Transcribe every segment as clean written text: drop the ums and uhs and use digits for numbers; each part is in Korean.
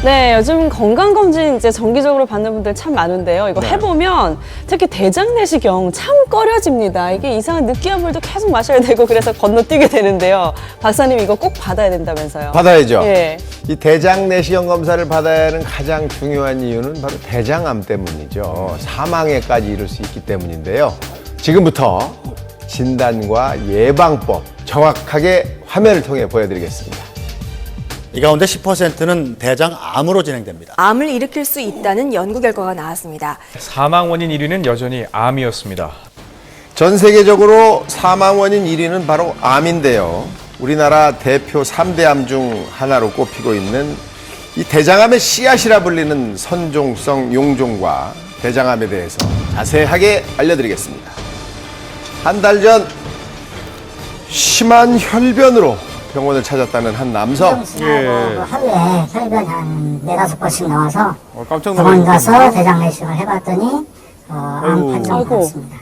네, 요즘 건강검진 이제 정기적으로 받는 분들 참 많은데요. 이거 해보면 특히 대장 내시경 참 꺼려집니다. 이게 이상한 느끼한 물도 계속 마셔야 되고 그래서 건너뛰게 되는데요. 박사님 이거 꼭 받아야 된다면서요. 받아야죠. 예. 이 대장 내시경 검사를 받아야 하는 가장 중요한 이유는 바로 대장암 때문이죠. 사망에까지 이를 수 있기 때문인데요. 지금부터 진단과 예방법 정확하게 화면을 통해 보여드리겠습니다. 이 가운데 10%는 대장암으로 진행됩니다. 암을 일으킬 수 있다는 연구 결과가 나왔습니다. 사망 원인 1위는 여전히 암이었습니다. 전 세계적으로 사망 원인 1위는 바로 암인데요. 우리나라 대표 3대 암 중 하나로 꼽히고 있는 이 대장암의 씨앗이라 불리는 선종성 용종과 대장암에 대해서 자세하게 알려드리겠습니다. 한 달 전 심한 혈변으로 병원을 찾았다는 한 남성. 하루에 혈변이 한 4-5번씩 나와서 깜짝 병원 놀랐어요. 가서 대장 내시경을 해봤더니 암 판정을 받았습니다.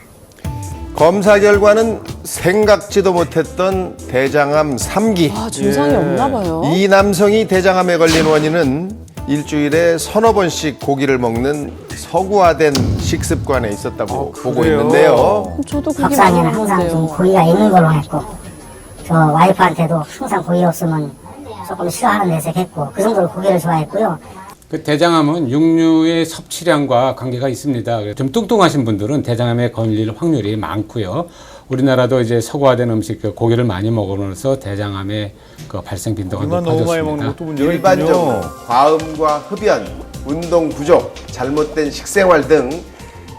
검사 결과는 생각지도 못했던 대장암 3기. 아, 증상이 없나 봐요. 이 남성이 대장암에 걸린 원인은 일주일에 서너 번씩 고기를 먹는 서구화된 식습관에 있었다고 보고 그래요? 있는데요. 저도 그게 밥상에는 많이 항상 좀 먹는데요. 고기가 있는 걸로 했고 저 와이프한테도 항상 고기 없으면 조금 싫어하는 내색했고 그 정도로 고기를 좋아했고요. 그 대장암은 육류의 섭취량과 관계가 있습니다. 좀 뚱뚱하신 분들은 대장암에 걸릴 확률이 많고요. 우리나라도 이제 서구화된 음식, 고기를 많이 먹으면서 대장암의 그 발생 빈도가 물만 너무 많이 먹는 높아졌습니다. 것도 문제가 일반적으로 있군요. 과음과 흡연, 운동 부족, 잘못된 식생활 등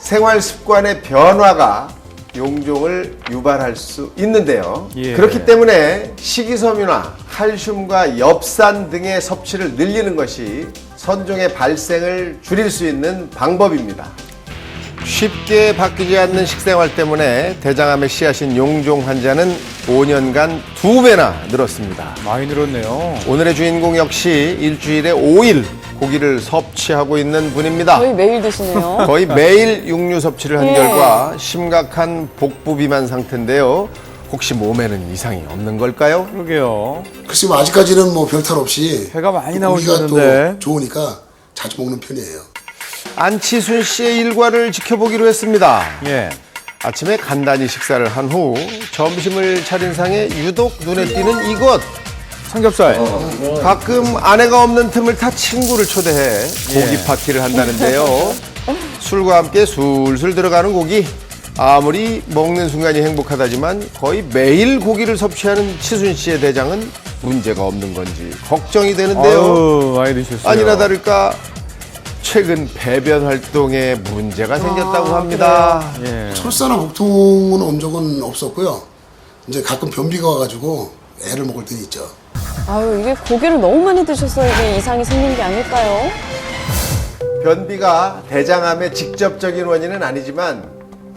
생활 습관의 변화가 용종을 유발할 수 있는데요. 예. 그렇기 때문에 식이섬유나 칼슘과 엽산 등의 섭취를 늘리는 것이 선종의 발생을 줄일 수 있는 방법입니다. 쉽게 바뀌지 않는 식생활 때문에 대장암의 씨앗인 용종 환자는 5년간 2배나 늘었습니다. 많이 늘었네요. 오늘의 주인공 역시 일주일에 5일 고기를 섭취하고 있는 분입니다. 거의 매일 드시네요. 거의 매일 육류 섭취를 한 예. 결과 심각한 복부 비만 상태인데요. 혹시 몸에는 이상이 없는 걸까요? 그러게요. 글쎄 뭐 아직까지는 뭐 별탈 없이 배가 많이 고기가 나오셨는데. 또 좋으니까 자주 먹는 편이에요. 안치순 씨의 일과를 지켜보기로 했습니다. 예. 아침에 간단히 식사를 한 후 점심을 차린 상에 유독 눈에 띄는 이것. 삼겹살. 가끔 아내가 없는 틈을 타 친구를 초대해 고기 파티를 한다는데요. 술과 함께 술술 들어가는 고기. 아무리 먹는 순간이 행복하다지만 거의 매일 고기를 섭취하는 치순 씨의 대장은 문제가 없는 건지 걱정이 되는데요. 아유, 많이 드셨어요. 아니나 다를까 최근 배변 활동에 문제가 생겼다고 합니다. 예. 철사나 복통은 온 적은 없었고요. 이제 가끔 변비가 와가지고 애를 먹을 때는 있죠. 아유, 이게 고기를 너무 많이 드셔서 이게 이상이 생긴 게 아닐까요? 변비가 대장암의 직접적인 원인은 아니지만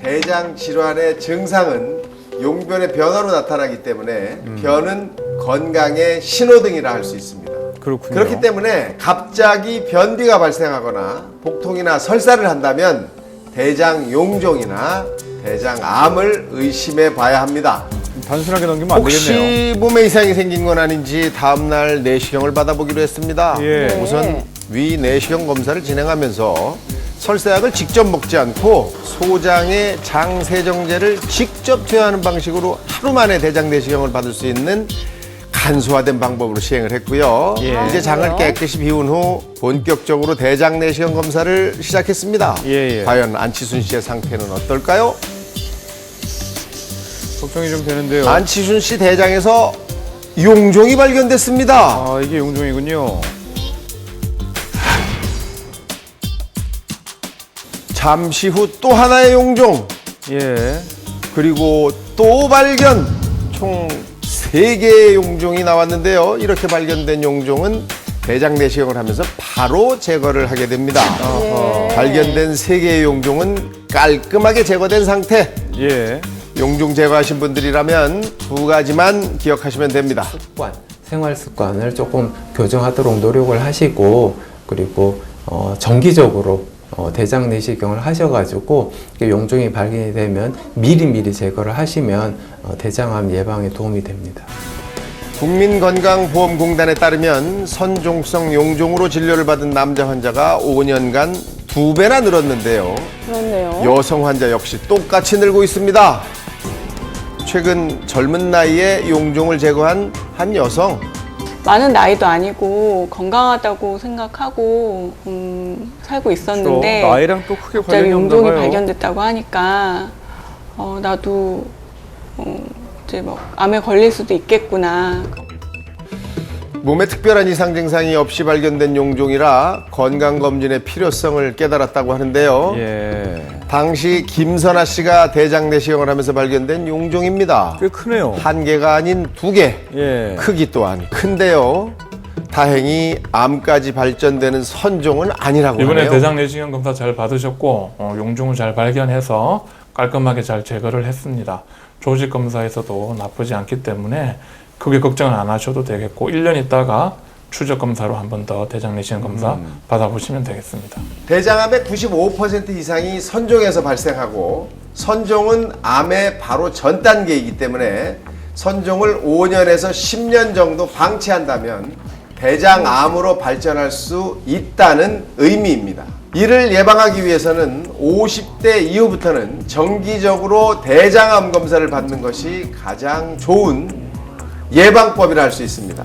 대장 질환의 증상은 용변의 변화로 나타나기 때문에 변은 건강의 신호등이라 할 수 있습니다. 그렇군요. 그렇기 때문에 갑자기 변비가 발생하거나 복통이나 설사를 한다면 대장 용종이나 대장암을 의심해 봐야 합니다. 단순하게 넘기면 안 되겠네요. 혹시 몸에 이상이 생긴 건 아닌지 다음날 내시경을 받아보기로 했습니다. 예. 우선 위 내시경 검사를 진행하면서 설사약을 직접 먹지 않고 소장의 장세정제를 직접 투여하는 방식으로 하루 만에 대장 내시경을 받을 수 있는 간소화된 방법으로 시행을 했고요. 예. 이제 장을 깨끗이 비운 후 본격적으로 대장 내시경 검사를 시작했습니다. 예. 과연 안치순 씨의 상태는 어떨까요? 걱정이 좀 되는데요. 안치순 씨 대장에서 용종이 발견됐습니다. 아, 이게 용종이군요. 잠시 후 또 하나의 용종, 예. 그리고 또 발견. 총 3개의 용종이 나왔는데요. 이렇게 발견된 용종은 대장 내시경을 하면서 바로 제거를 하게 됩니다. 발견된 3개의 용종은 깔끔하게 제거된 상태. 예. 용종 제거하신 분들이라면 2가지만 기억하시면 됩니다. 생활 습관을 조금 교정하도록 노력을 하시고, 그리고 정기적으로 대장 내시경을 하셔가지고 용종이 발견이 되면 미리미리 제거를 하시면 대장암 예방에 도움이 됩니다. 국민건강보험공단에 따르면 선종성 용종으로 진료를 받은 남자 환자가 5년간 2배나 늘었는데요. 그렇네요. 여성 환자 역시 똑같이 늘고 있습니다. 최근 젊은 나이에 용종을 제거한 한 여성. 많은 나이도 아니고 건강하다고 생각하고 살고 있었는데 나이랑 또 크게 갑자기 관련이 없나 용종이 봐요. 발견됐다고 하니까 나도 이제 뭐 암에 걸릴 수도 있겠구나. 몸에 특별한 이상 증상이 없이 발견된 용종이라 건강검진의 필요성을 깨달았다고 하는데요. 예. 당시 김선아 씨가 대장 내시경을 하면서 발견된 용종입니다. 꽤 크네요. 한 개가 아닌 2개. 예. 크기 또한 큰데요. 다행히 암까지 발전되는 선종은 아니라고 이번에 하네요. 대장 내시경 검사 잘 받으셨고 용종을 잘 발견해서 깔끔하게 잘 제거를 했습니다. 조직 검사에서도 나쁘지 않기 때문에 크게 걱정은 안 하셔도 되겠고 1년 있다가 추적 검사로 한 번 더 대장 내시경 검사 받아보시면 되겠습니다. 대장암의 95% 이상이 선종에서 발생하고 선종은 암의 바로 전 단계이기 때문에 선종을 5년에서 10년 정도 방치한다면 대장암으로 발전할 수 있다는 의미입니다. 이를 예방하기 위해서는 50대 이후부터는 정기적으로 대장암 검사를 받는 것이 가장 좋은 예방법이라 할 수 있습니다.